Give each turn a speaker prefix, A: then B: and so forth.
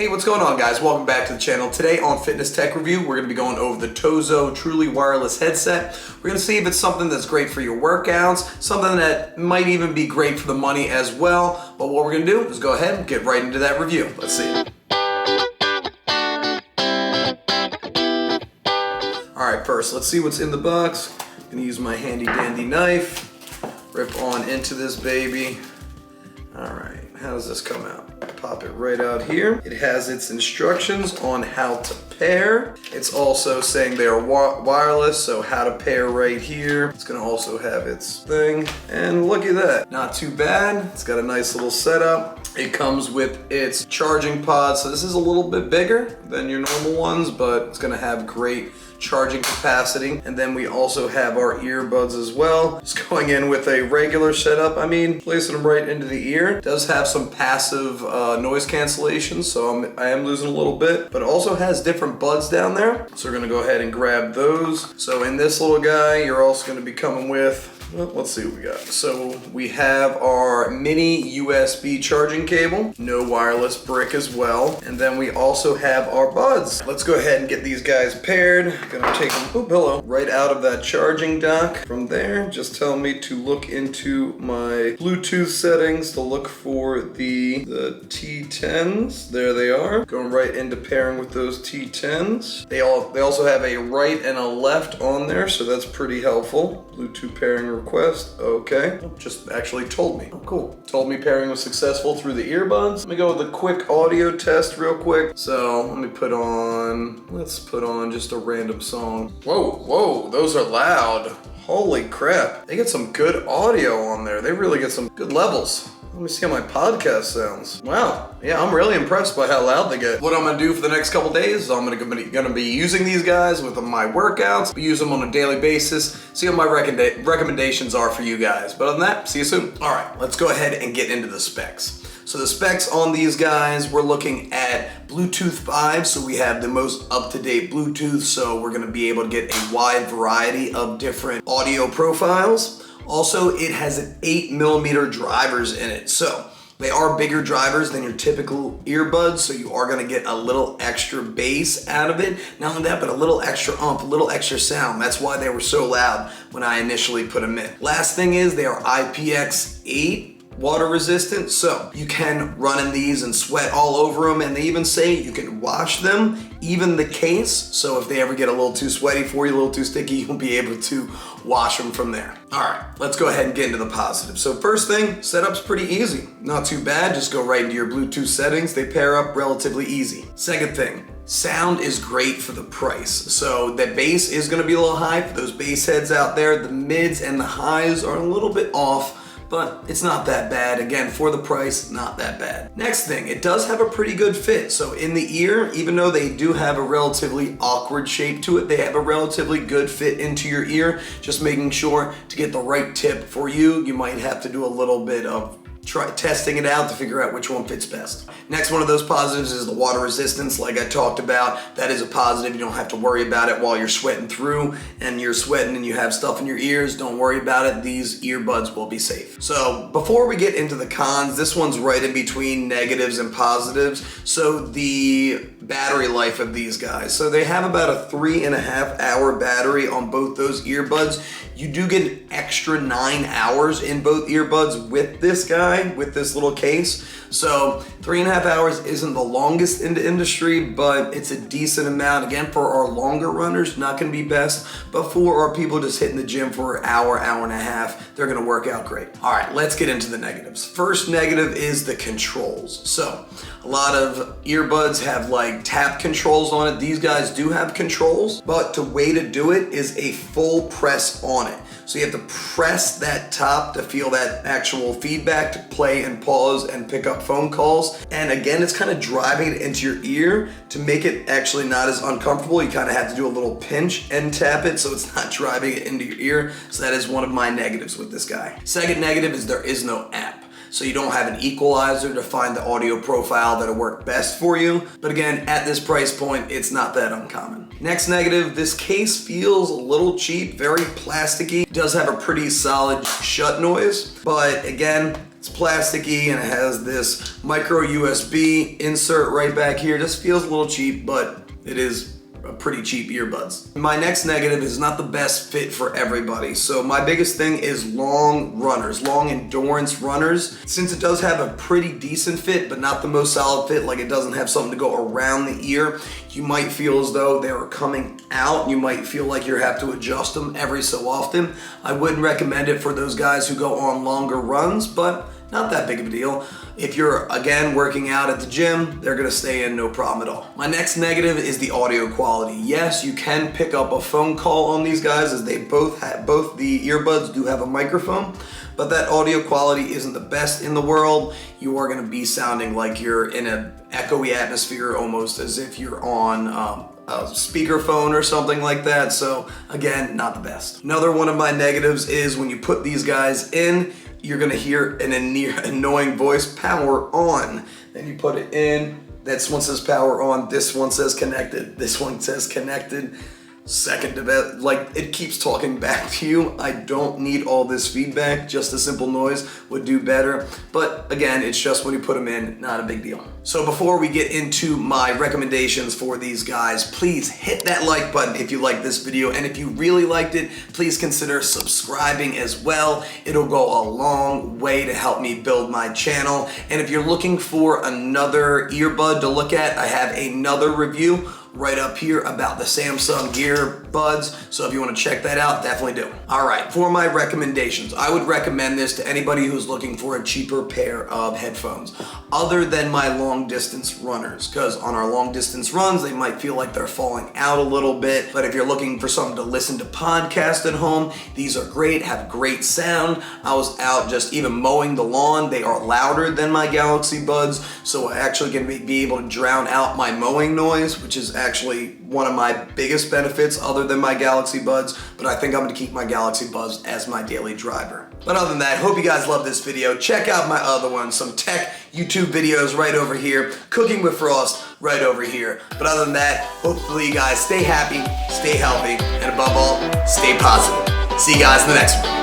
A: Hey, what's going on, guys? Welcome back to the channel. Today on Fitness Tech Review, we're going to be going over the Tozo truly wireless headset. We're going to see if it's something that's great for your workouts, something that might even be great for the money as well. But what we're going to do is go ahead and get right into that review. Let's see. Alright, first, let's see what's in the box. I'm going to use my handy dandy knife. Rip on into this baby. Alright, how does this come out? Pop it right out here. It has its instructions on how to pair. It's also saying they are wireless, so how to pair right here. It's gonna also have its thing. And look at that, not too bad. It's got a nice little setup. It comes with its charging pod, so this is a little bit bigger than your normal ones, but it's gonna have great charging capacity. And then we also have our earbuds as well. Just going in with a regular setup. I mean, placing them right into the ear. It does have some passive noise cancellation, so I am losing a little bit, but it also has different buds down there. So we're gonna go ahead and grab those. So in this little guy, you're also gonna be coming with, well, let's see what we got. So we have our mini USB charging cable, no wireless brick as well. And then we also have our buds. Let's go ahead and get these guys paired. Gonna take them, right out of that charging dock. From there, just tell me to look into my Bluetooth settings to look for the T10s. There they are. Going right into pairing with those T10s. They also have a right and a left on there, so that's pretty helpful. Bluetooth pairing request, okay. Just actually told me, oh cool. Told me pairing was successful through the earbuds. Let me go with a quick audio test real quick. So let me let's put on just a random song. Whoa, those are loud. Holy crap. They get some good audio on there. They really get some good levels. Let me see how my podcast sounds. Wow, yeah, I'm really impressed by how loud they get. What I'm gonna do for the next couple days is I'm gonna be using these guys with my workouts. We use them on a daily basis. See what my recommendations are for you guys. But other than that, see you soon. All right, let's go ahead and get into the specs. So the specs on these guys, we're looking at Bluetooth 5, so we have the most up-to-date Bluetooth, so we're gonna be able to get a wide variety of different audio profiles. Also, it has 8mm drivers in it, so they are bigger drivers than your typical earbuds, so you are gonna get a little extra bass out of it. Not only that, but a little extra a little extra sound. That's why they were so loud when I initially put them in. Last thing is they are IPX8 water resistant, so you can run in these and sweat all over them, and they even say you can wash them, even the case, so if they ever get a little too sweaty for you, a little too sticky, you'll be able to wash them from there. All right, let's go ahead and get into the positives. So first thing, setup's pretty easy. Not too bad, just go right into your Bluetooth settings. They pair up relatively easy. Second thing, sound is great for the price. So the bass is gonna be a little high for those bass heads out there. The mids and the highs are a little bit off, but it's not that bad. Again, for the price, not that bad. Next thing, it does have a pretty good fit. So in the ear, even though they do have a relatively awkward shape to it, they have a relatively good fit into your ear. Just making sure to get the right tip for you. You might have to do a little bit of testing it out to figure out which one fits best. Next one of those positives is the water resistance. Like I talked about, that is a positive. You don't have to worry about it while you're sweating through and you're sweating and you have stuff in your ears. Don't worry about it. These earbuds will be safe. So before we get into the cons, this one's right in between negatives and positives. So the battery life of these guys. So they have about a 3.5-hour battery on both those earbuds. You do get an extra 9 hours in both earbuds with this guy, with this little case. So 3.5 hours isn't the longest in the industry, but it's a decent amount. Again, for our longer runners, not gonna be best, but for our people just hitting the gym for an hour, hour and a half, they're gonna work out great. All right, let's get into the negatives. First negative is the controls. So a lot of earbuds have like tap controls on it. These guys do have controls, but the way to do it is a full press on it. So you have to press that top to feel that actual feedback to play and pause and pick up phone calls. And again, it's kind of driving it into your ear to make it actually not as uncomfortable. You kind of have to do a little pinch and tap it so it's not driving it into your ear. So that is one of my negatives with this guy. Second negative is there is no app. So you don't have an equalizer to find the audio profile that'll work best for you. But again, at this price point, it's not that uncommon. Next negative, this case feels a little cheap, very plasticky. It does have a pretty solid shut noise, but again, It's plasticky and it has this micro USB insert right back here. Just feels a little cheap, but it is a pretty cheap earbuds. My next negative is not the best fit for everybody. So my biggest thing is long runners, long endurance runners. Since it does have a pretty decent fit, but not the most solid fit, like it doesn't have something to go around the ear, you might feel as though they are coming out. You might feel like you have to adjust them every so often. I wouldn't recommend it for those guys who go on longer runs, but not that big of a deal. If you're, again, working out at the gym, they're gonna stay in no problem at all. My next negative is the audio quality. Yes, you can pick up a phone call on these guys, as they both the earbuds do have a microphone, but that audio quality isn't the best in the world. You are gonna be sounding like you're in an echoey atmosphere, almost as if you're on a speakerphone or something like that. So again, not the best. Another one of my negatives is when you put these guys in, you're gonna hear an annoying voice, power on. Then you put it in, this one says power on, this one says connected, this one says connected. Second to that, like it keeps talking back to you. I don't need all this feedback, just a simple noise would do better. But again, it's just when you put them in, not a big deal. So before we get into my recommendations for these guys, please hit that like button if you like this video. And if you really liked it, please consider subscribing as well. It'll go a long way to help me build my channel. And if you're looking for another earbud to look at, I have another review right up here about the Samsung earbuds. So if you want to check that out, definitely do. All right, for my recommendations, I would recommend this to anybody who's looking for a cheaper pair of headphones, other than my long distance runners, because on our long distance runs, they might feel like they're falling out a little bit. But if you're looking for something to listen to podcasts at home, these are great, have great sound. I was out just even mowing the lawn. They are louder than my Galaxy Buds, so I actually can be able to drown out my mowing noise, which is actually one of my biggest benefits other than my Galaxy Buds, but I think I'm gonna keep my Galaxy Buds as my daily driver. But other than that, hope you guys love this video. Check out my other ones, some tech YouTube videos right over here, cooking with Frost right over here. But other than that, hopefully you guys stay happy, stay healthy, and above all, stay positive. See you guys in the next one.